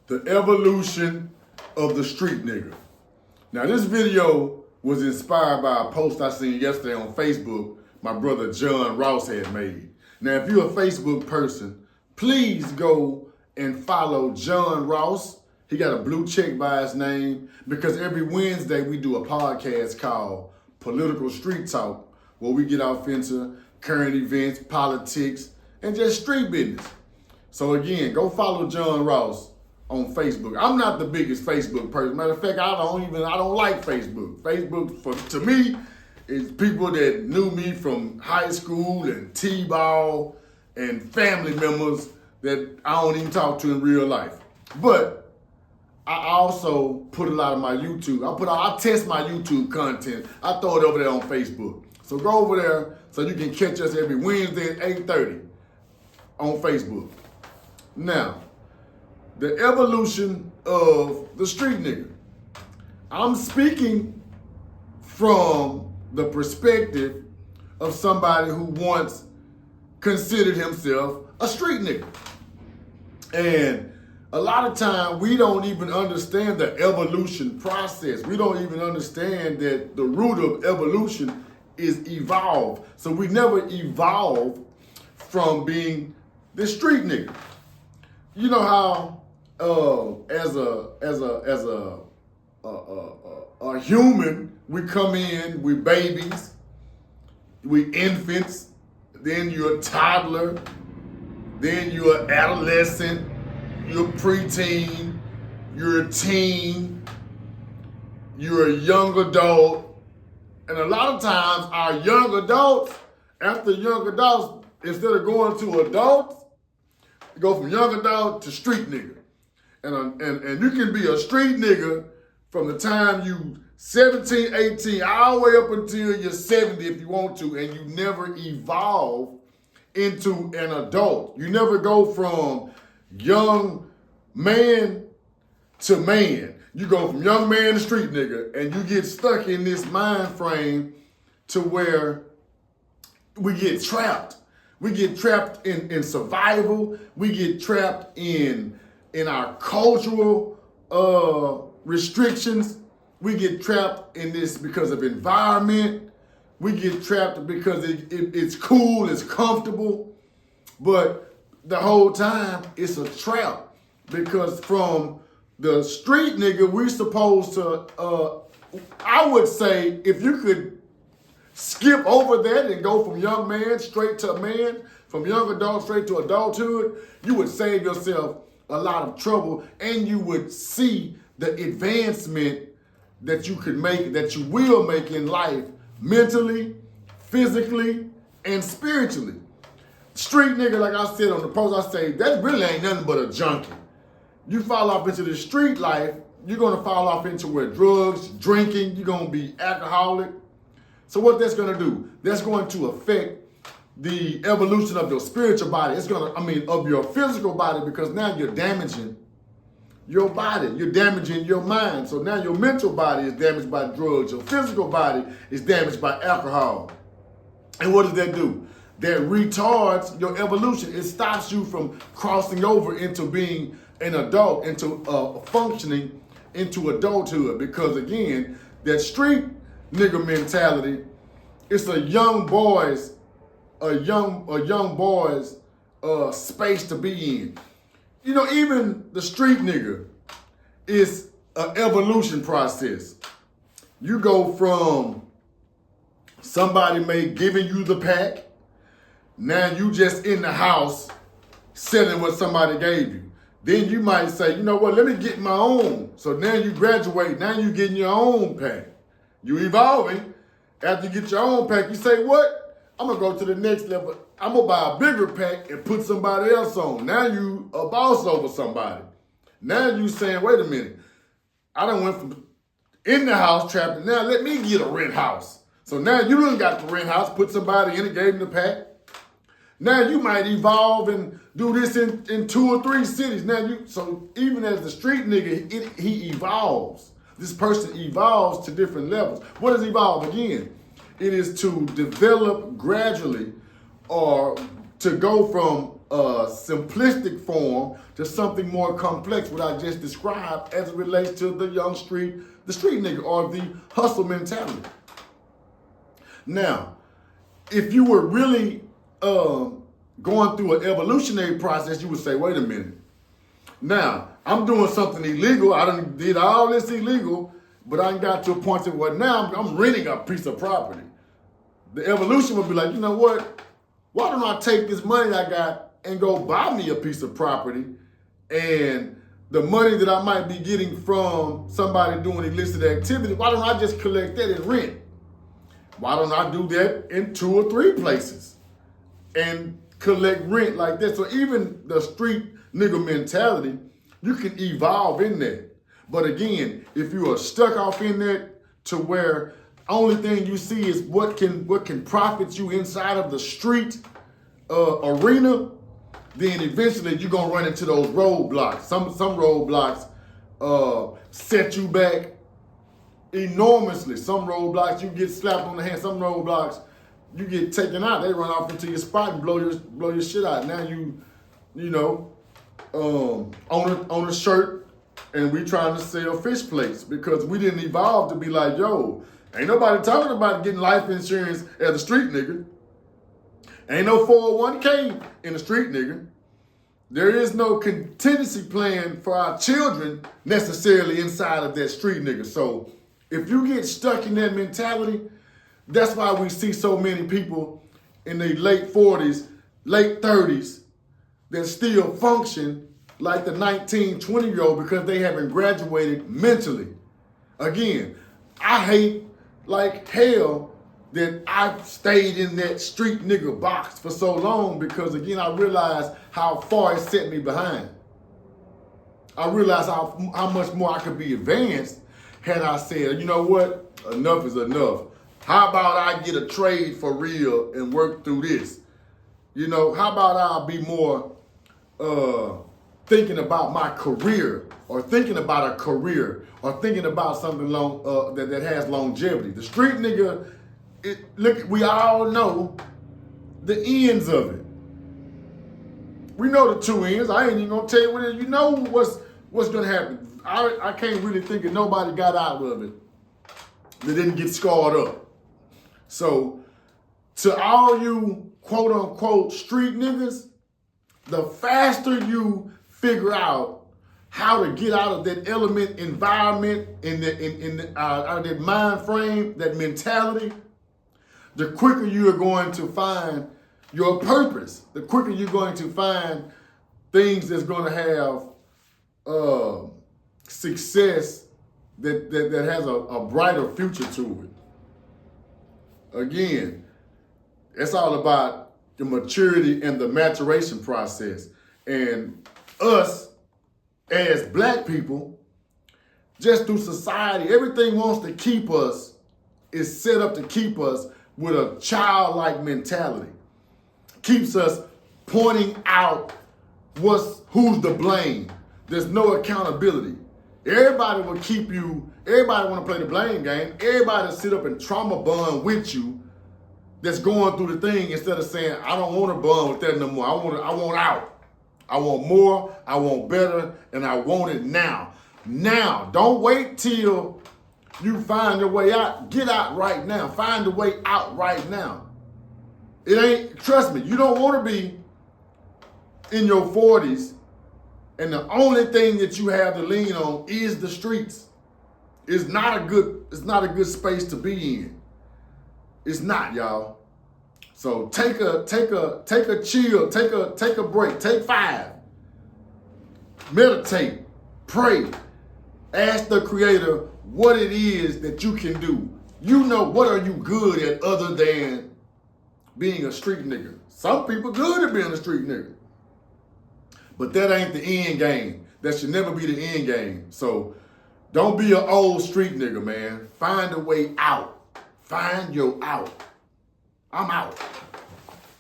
The evolution of the street nigga. Now, this video was inspired by a post I seen yesterday on Facebook my brother John Ross had made. Now, if you're a Facebook person, please go and follow John Ross. He got a blue check by his name because every Wednesday we do a podcast called Political Street Talk where we get off into current events, politics, and just street business. So again, go follow John Ross on Facebook. I'm not the biggest Facebook person. Matter of fact, I don't like Facebook. Facebook to me is people that knew me from high school and T-ball and family members that I don't even talk to in real life. But I also put a lot of my YouTube. I test my YouTube content. I throw it over there on Facebook. So go over there so you can catch us every Wednesday at 8:30 on Facebook. Now, the evolution of the street nigga. I'm speaking from the perspective of somebody who once considered himself a street nigga. And a lot of time we don't even understand the evolution process. We don't even understand that the root of evolution is evolve. So we never evolve from being the street nigga. You know how as a human, we come in, we babies, we infants, then you're a toddler, then you're an adolescent, you're a preteen, you're a teen, you're a young adult, and a lot of times our young adults, after young adults, instead of going to adults, you go from young adult to street nigga. And you can be a street nigga from the time you 17, 18, all the way up until you're 70 if you want to, and you never evolve into an adult. You never go from young man to man. You go from young man to street nigga, and you get stuck in this mind frame to where we get trapped. We get trapped in survival. We get trapped in our cultural restrictions. We get trapped in this because of environment. We get trapped because it's cool, it's comfortable. But the whole time, it's a trap. Because from the street nigga, we're supposed to, I would say, if you could skip over that and go from young man straight to man, from young adult straight to adulthood, you would save yourself a lot of trouble, and you would see the advancement that you could make, that you will make in life, mentally, physically, and spiritually. Street nigga, like I said on the post, I say, that really ain't nothing but a junkie. You fall off into the street life, you're gonna fall off into where drugs, drinking, you're gonna be alcoholic. So what that's gonna do? That's going to affect the evolution of your spiritual body. Of your physical body, because now you're damaging your body. You're damaging your mind. So now your mental body is damaged by drugs. Your physical body is damaged by alcohol. And what does that do? That retards your evolution. It stops you from crossing over into being an adult, into functioning into adulthood. Because again, that street nigga mentality, it's a young boy's space to be in. You know, even the street nigga is an evolution process. You go from somebody may giving you the pack, now you just in the house selling what somebody gave you. Then you might say, you know what, let me get my own. So now you graduate, now you getting your own pack. You evolving. After you get your own pack, you say, what? I'm gonna go to the next level. I'm gonna buy a bigger pack and put somebody else on. Now you a boss over somebody. Now you saying, wait a minute, I done went from in the house trapped, now let me get a rent house. So now you done got the rent house, put somebody in it, gave them the pack. Now you might evolve and do this in 2 or 3 cities. So even as the street nigga, he evolves. This person evolves to different levels. What does evolve again? It is to develop gradually, or to go from simplistic form to something more complex, what I just described as it relates to the street nigga or the hustle mentality. Now, if you were really going through an evolutionary process, you would say, wait a minute. Now, I'm doing something illegal. I done did all this illegal, but I got to a point where now I'm renting a piece of property. The evolution would be like, you know what? Why don't I take this money I got and go buy me a piece of property, and the money that I might be getting from somebody doing illicit activity, why don't I just collect that and rent? Why don't I do that in 2 or 3 places and collect rent like that? So even the street nigga mentality, you can evolve in that. But again, if you are stuck off in that to where only thing you see is what can profit you inside of the street arena, then eventually you're gonna run into those roadblocks. Some roadblocks set you back enormously. Some roadblocks you get slapped on the hand. Some roadblocks you get taken out. They run off into your spot and blow your shit out. Now you know on a shirt, and we trying to sell fish plates because we didn't evolve to be like, yo, ain't nobody talking about getting life insurance as a street nigga. Ain't no 401k in the street nigga. There is no contingency plan for our children necessarily inside of that street nigga. So if you get stuck in that mentality, that's why we see so many people in their late 40s, late 30s that still function like the 19, 20-year-old because they haven't graduated mentally. Again, I hate like hell that I stayed in that street nigga box for so long because, again, I realized how far it set me behind. I realized how much more I could be advanced had I said, you know what, enough is enough. How about I get a trade for real and work through this? You know, how about I be more thinking about my career or thinking about a career or thinking about something that has longevity. The street nigga, look, we all know the ends of it. We know the 2 ends. I ain't even gonna tell you what it is. You know what's gonna happen. I can't really think of nobody got out of it that didn't get scarred up. So to all you quote unquote street niggas, the faster you figure out how to get out of that element environment out of that mind frame, that mentality, the quicker you are going to find your purpose, the quicker you're going to find things that's going to have success that has a brighter future to it. Again, it's all about the maturity and the maturation process. And us as black people, just through society, everything wants to keep us, is set up to keep us with a childlike mentality. Keeps us pointing out who's to blame. There's no accountability. Everybody will keep you, everybody want to play the blame game. Everybody sit up and trauma bond with you that's going through the thing instead of saying, I don't want to bond with that no more. I want out. I want more, I want better, and I want it now. Now, don't wait till you find your way out. Get out right now. Find a way out right now. It ain't, trust me, you don't want to be in your 40s and the only thing that you have to lean on is the streets. It's not a good space to be in. It's not, y'all. So take a chill, take a break, take 5. Meditate, pray, ask the Creator what it is that you can do. You know, what are you good at other than being a street nigga? Some people good at being a street nigga. But that ain't the end game. That should never be the end game. So don't be an old street nigga, man. Find a way out. Find your out. I'm out.